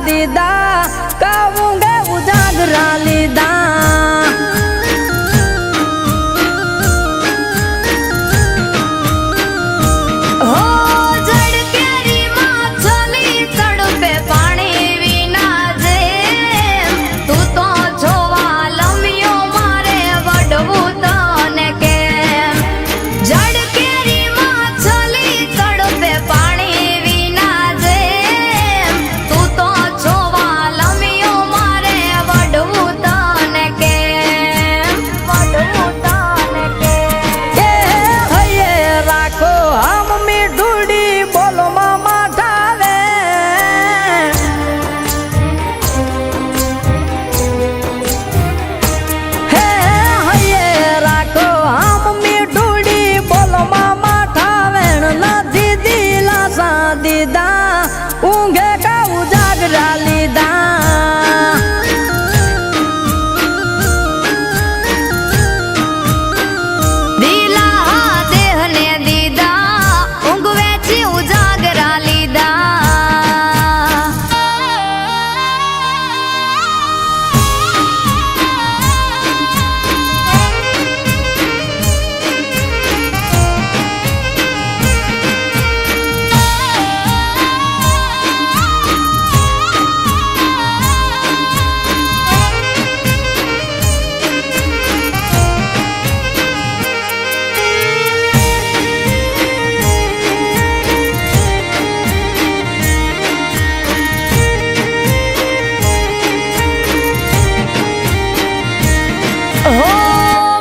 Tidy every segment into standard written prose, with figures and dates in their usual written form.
દીધા કાવુંગે ઉજાગરા લીધા હો જડ કેરી માં ચલી તડપે પાણી વિના જે તું તો જોવા લમ્યો મારે વડવું તને કેમ જડ કેરી માં ચલી તડપે પાણી વિના જે તું તો જોવા લમ્યો મારે વડવું તને કેમ વડવું તને કેમ એ હૈયે રાખો હમ મીઠુડી બોલો મામા ઠાવે હે હૈયે રાખો હમ મીઠુડી બોલો મામા ઠાવે નથી દિલાસા દીધા ઊંઘે કા ઉજાગરા લીધા દિલા દેહને દીધા ઊંઘ વેચી ઉજાગરા લીધા હો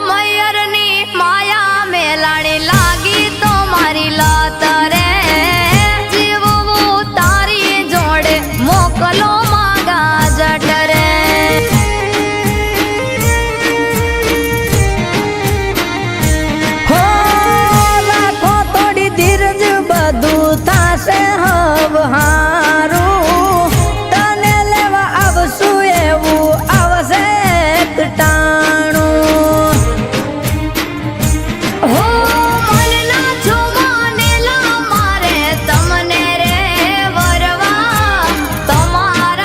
મયરની માયા મેલાણી લાગી તો મારી લત રે જીવવું તારી જોડે મોકલો માગા જટ રે હો લાખો તોડી ધીરજ બધું થાશે હવ હારું તને લેવા આવશું એવું આવશે ટાણું હો મનના જોવાનેલા મારે તમને રે વરવા તમારા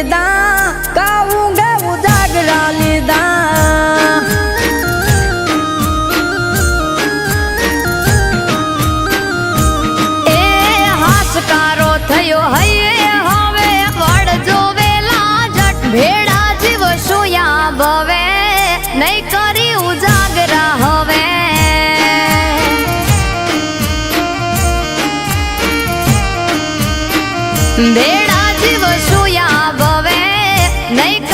લીધા કાવું ગેવું જાગરા લીધા એ હાશકારો થયો હૈયે હવે વળજો વેલા જટ ભેડા જીવ સુયા ભવે નહીં કરી ઉજાગરા હવે ભેડા જીવ સુયા ભવે નહીં